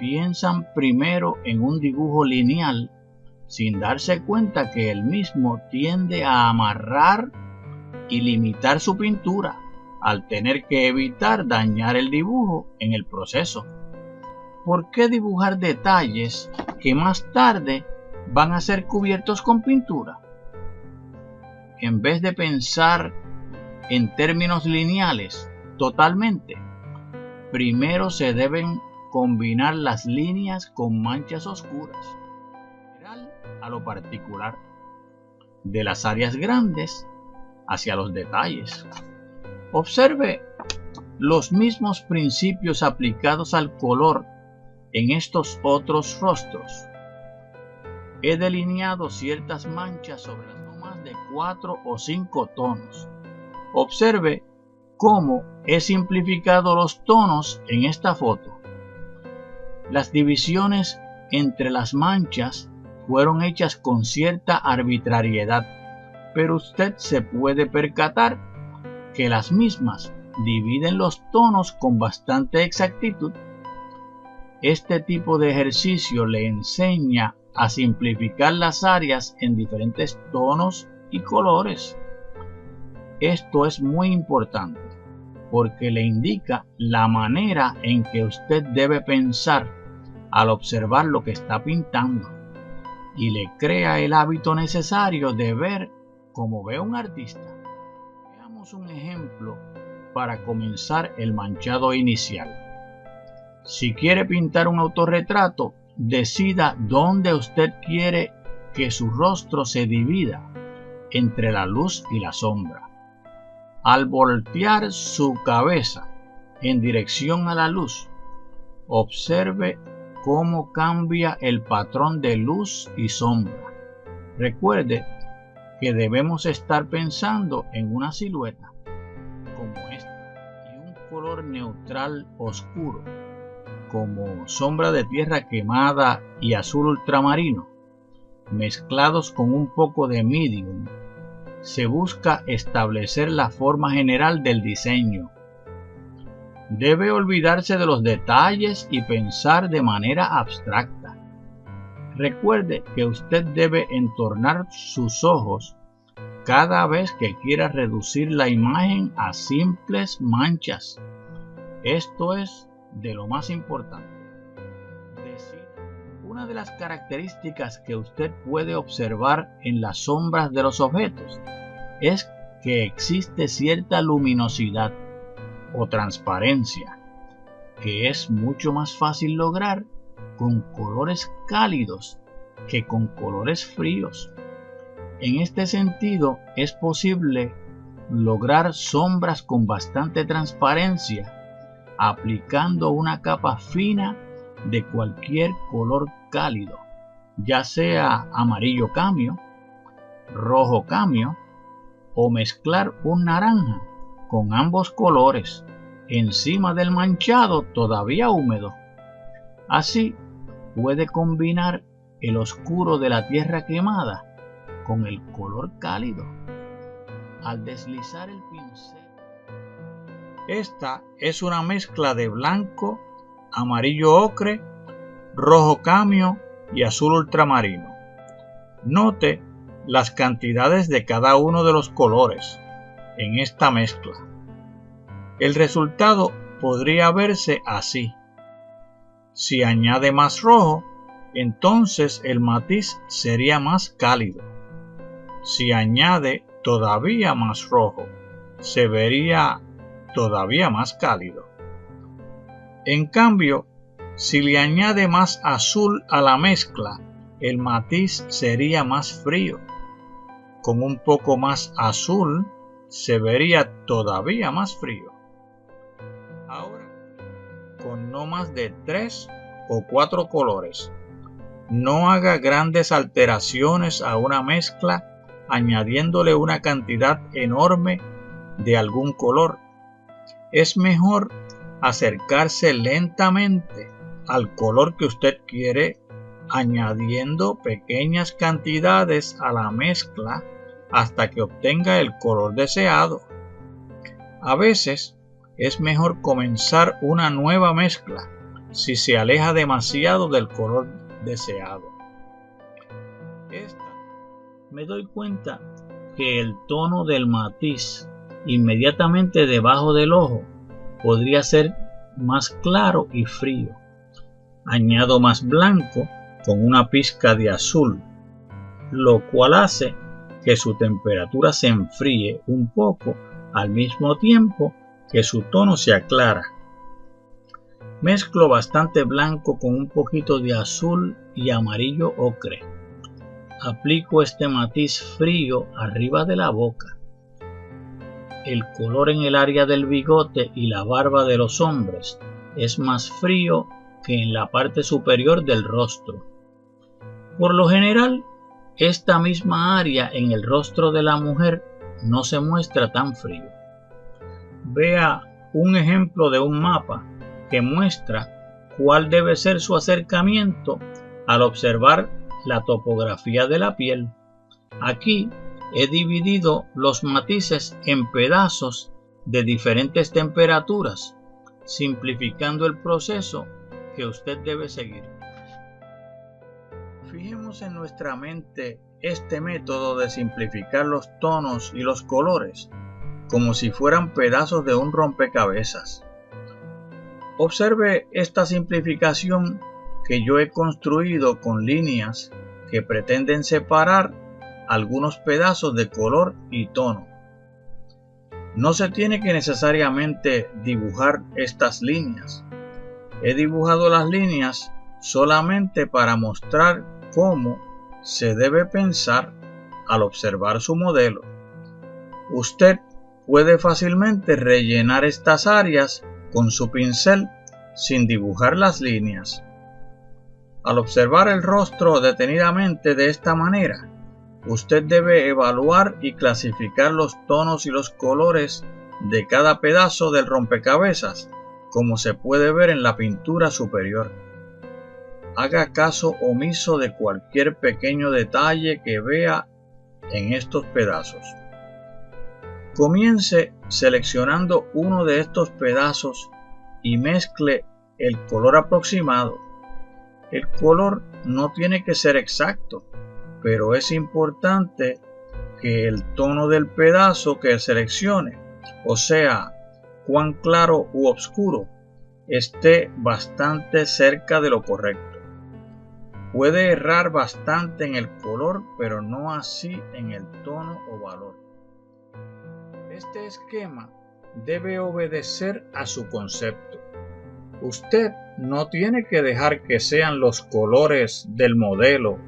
piensan primero en un dibujo lineal sin darse cuenta que el mismo tiende a amarrar y limitar su pintura al tener que evitar dañar el dibujo en el proceso. ¿Por qué dibujar detalles que más tarde van a ser cubiertos con pintura? En vez de pensar en términos lineales totalmente, primero se deben combinar las líneas con manchas oscuras, a lo particular, de las áreas grandes hacia los detalles. Observe los mismos principios aplicados al color en estos otros rostros. He delineado ciertas manchas sobre no más de 4 o 5 tonos. Observe cómo he simplificado los tonos en esta foto. Las divisiones entre las manchas fueron hechas con cierta arbitrariedad, pero usted se puede percatar que las mismas dividen los tonos con bastante exactitud. Este tipo de ejercicio le enseña a simplificar las áreas en diferentes tonos y colores. Esto es muy importante porque le indica la manera en que usted debe pensar al observar lo que está pintando y le crea el hábito necesario de ver como ve un artista. Veamos un ejemplo para comenzar el manchado inicial. Si quiere pintar un autorretrato, decida dónde usted quiere que su rostro se divida entre la luz y la sombra. Al voltear su cabeza en dirección a la luz, observe cómo cambia el patrón de luz y sombra. Recuerde que debemos estar pensando en una silueta como esta y un color neutral oscuro como sombra de tierra quemada y azul ultramarino, mezclados con un poco de medium. Se busca establecer la forma general del diseño. Debe olvidarse de los detalles y pensar de manera abstracta. Recuerde que usted debe entornar sus ojos cada vez que quiera reducir la imagen a simples manchas. Esto es de lo más importante. Una de las características que usted puede observar en las sombras de los objetos es que existe cierta luminosidad o transparencia que es mucho más fácil lograr con colores cálidos que con colores fríos. En este sentido, es posible lograr sombras con bastante transparencia aplicando una capa fina de cualquier color cálido, ya sea amarillo camio, rojo camio o mezclar un naranja con ambos colores encima del manchado todavía húmedo. Así puede combinar el oscuro de la tierra quemada con el color cálido. Al deslizar el pincel, esta es una mezcla de blanco, amarillo ocre, rojo camio y azul ultramarino. Note las cantidades de cada uno de los colores en esta mezcla. El resultado podría verse así. Si añade más rojo, entonces el matiz sería más cálido. Si añade todavía más rojo, se vería todavía más cálido. En cambio, si le añade más azul a la mezcla, el matiz sería más frío. Con un poco más azul, se vería todavía más frío. Ahora, con no más de 3 o 4 colores, no haga grandes alteraciones a una mezcla añadiéndole una cantidad enorme de algún color. Es mejor acercarse lentamente al color que usted quiere, añadiendo pequeñas cantidades a la mezcla hasta que obtenga el color deseado. A veces es mejor comenzar una nueva mezcla si se aleja demasiado del color deseado. Me doy cuenta que el tono del matiz inmediatamente debajo del ojo podría ser más claro y frío. Añado más blanco con una pizca de azul, lo cual hace que su temperatura se enfríe un poco al mismo tiempo que su tono se aclara. Mezclo bastante blanco con un poquito de azul y amarillo ocre. Aplico este matiz frío arriba de la boca. El color en el área del bigote y la barba de los hombres es más frío que en la parte superior del rostro. Por lo general, esta misma área en el rostro de la mujer no se muestra tan frío. Vea un ejemplo de un mapa que muestra cuál debe ser su acercamiento al observar la topografía de la piel. Aquí he dividido los matices en pedazos de diferentes temperaturas, simplificando el proceso que usted debe seguir. Fijemos en nuestra mente este método de simplificar los tonos y los colores como si fueran pedazos de un rompecabezas. Observe esta simplificación que yo he construido con líneas que pretenden separar algunos pedazos de color y tono. No se tiene que necesariamente dibujar estas líneas. He dibujado las líneas solamente para mostrar cómo se debe pensar al observar su modelo. Usted puede fácilmente rellenar estas áreas con su pincel sin dibujar las líneas. Al observar el rostro detenidamente de esta manera, usted debe evaluar y clasificar los tonos y los colores de cada pedazo del rompecabezas, como se puede ver en la pintura superior. Haga caso omiso de cualquier pequeño detalle que vea en estos pedazos. Comience seleccionando uno de estos pedazos y mezcle el color aproximado. El color no tiene que ser exacto, pero es importante que el tono del pedazo que seleccione, o sea, cuán claro u oscuro, esté bastante cerca de lo correcto. Puede errar bastante en el color, pero no así en el tono o valor. Este esquema debe obedecer a su concepto. Usted no tiene que dejar que sean los colores del modelo,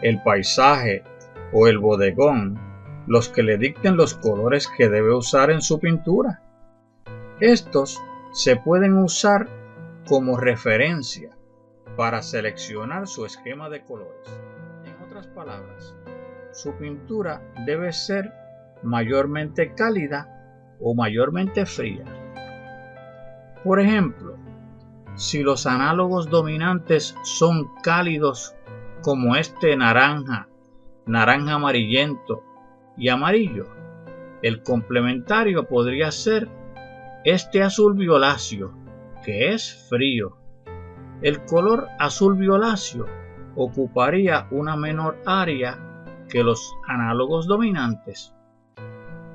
el paisaje o el bodegón los que le dicten los colores que debe usar en su pintura. Estos se pueden usar como referencia para seleccionar su esquema de colores. En otras palabras, su pintura debe ser mayormente cálida o mayormente fría. Por ejemplo, si los análogos dominantes son cálidos como este naranja, naranja amarillento y amarillo, el complementario podría ser este azul violáceo, que es frío. El color azul violáceo ocuparía una menor área que los análogos dominantes.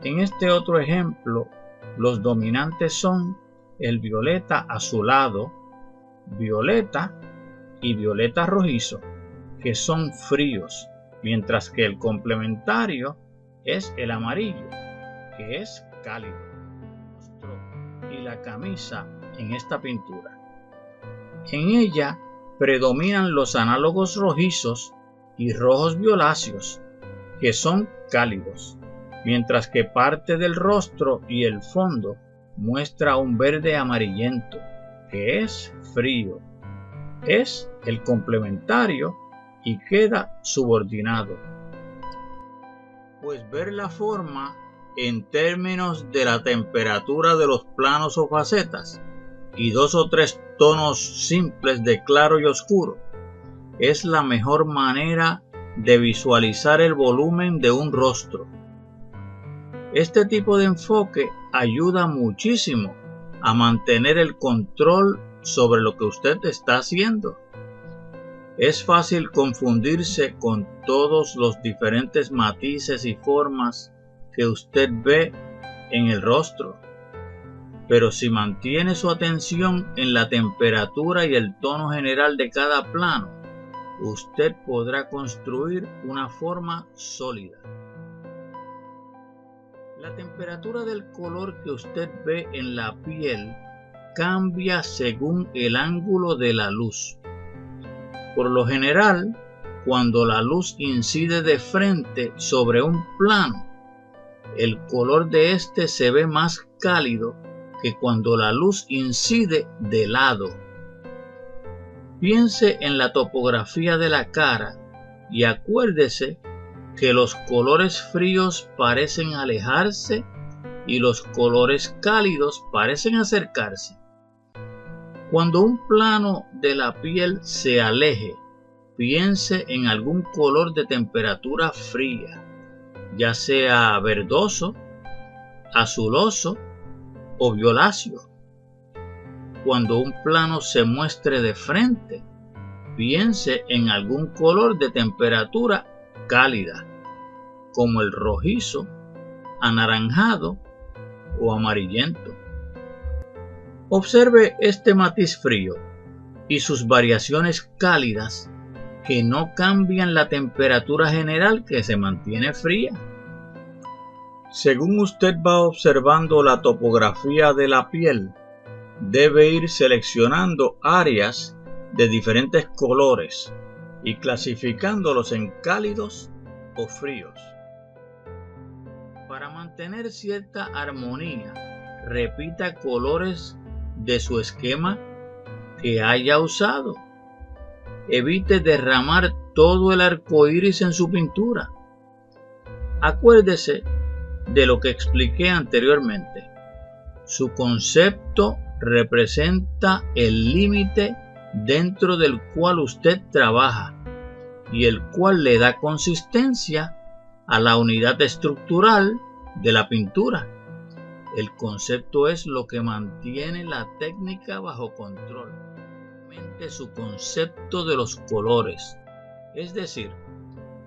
En este otro ejemplo, los dominantes son el violeta azulado, violeta y violeta rojizo, que son fríos, mientras que el complementario es el amarillo, que es cálido. Y la camisa en esta pintura. En ella predominan los análogos rojizos y rojos violáceos, que son cálidos, mientras que parte del rostro y el fondo muestra un verde amarillento, que es frío. Es el complementario y queda subordinado. Pues ver la forma en términos de la temperatura de los planos o facetas y 2 o 3 tonos simples de claro y oscuro es la mejor manera de visualizar el volumen de un rostro. Este tipo de enfoque ayuda muchísimo a mantener el control sobre lo que usted está haciendo. Es fácil confundirse con todos los diferentes matices y formas que usted ve en el rostro, pero si mantiene su atención en la temperatura y el tono general de cada plano, usted podrá construir una forma sólida. La temperatura del color que usted ve en la piel cambia según el ángulo de la luz. Por lo general, cuando la luz incide de frente sobre un plano, el color de este se ve más cálido que cuando la luz incide de lado. Piense en la topografía de la cara y acuérdese que los colores fríos parecen alejarse y los colores cálidos parecen acercarse. Cuando un plano de la piel se aleje, piense en algún color de temperatura fría, ya sea verdoso, azuloso o violáceo. Cuando un plano se muestre de frente, piense en algún color de temperatura cálida, como el rojizo, anaranjado o amarillento. Observe este matiz frío y sus variaciones cálidas que no cambian la temperatura general que se mantiene fría. Según usted va observando la topografía de la piel, debe ir seleccionando áreas de diferentes colores y clasificándolos en cálidos o fríos. Para mantener cierta armonía, repita colores de su esquema que haya usado. Evite derramar todo el arco iris en su pintura. Acuérdese de lo que expliqué anteriormente. Su concepto representa el límite dentro del cual usted trabaja y el cual le da consistencia a la unidad estructural de la pintura. El concepto es lo que mantiene la técnica bajo control. Su concepto de los colores, es decir,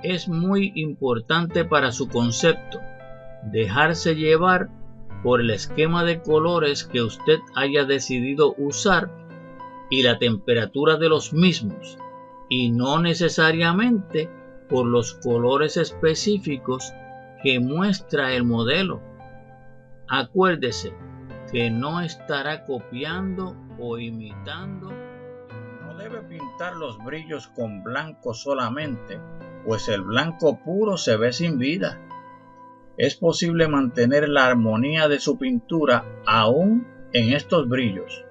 es muy importante para su concepto dejarse llevar por el esquema de colores que usted haya decidido usar y la temperatura de los mismos, y no necesariamente por los colores específicos que muestra el modelo. Acuérdese que no estará copiando o imitando. No debe pintar los brillos con blanco solamente, pues el blanco puro se ve sin vida. Es posible mantener la armonía de su pintura aún en estos brillos.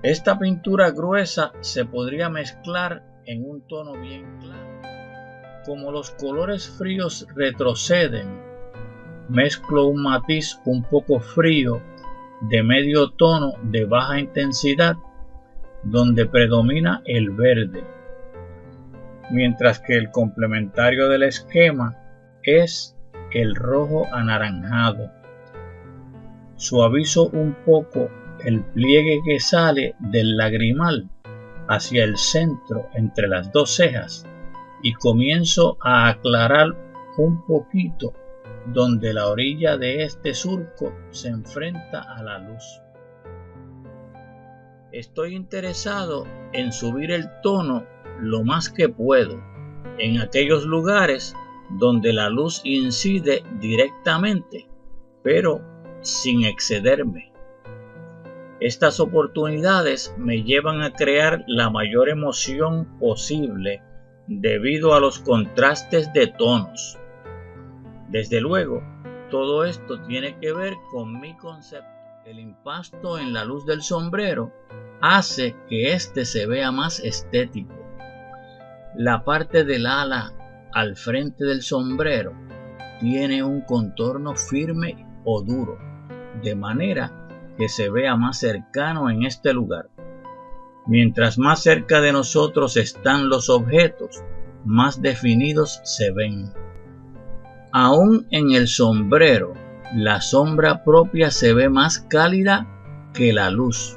Esta pintura gruesa se podría mezclar en un tono bien claro. Como los colores fríos retroceden, mezclo un matiz un poco frío de medio tono de baja intensidad, donde predomina el verde, mientras que el complementario del esquema es el rojo anaranjado. Suavizo un poco el pliegue que sale del lagrimal hacia el centro entre las dos cejas y comienzo a aclarar un poquito donde la orilla de este surco se enfrenta a la luz. Estoy interesado en subir el tono lo más que puedo en aquellos lugares donde la luz incide directamente, pero sin excederme. Estas oportunidades me llevan a crear la mayor emoción posible debido a los contrastes de tonos. Desde luego, todo esto tiene que ver con mi concepto. El impasto en la luz del sombrero hace que éste se vea más estético. La parte del ala al frente del sombrero tiene un contorno firme o duro, de manera que se vea más cercano en este lugar. Mientras más cerca de nosotros están los objetos, más definidos se ven. Aún en el sombrero, la sombra propia se ve más cálida que la luz.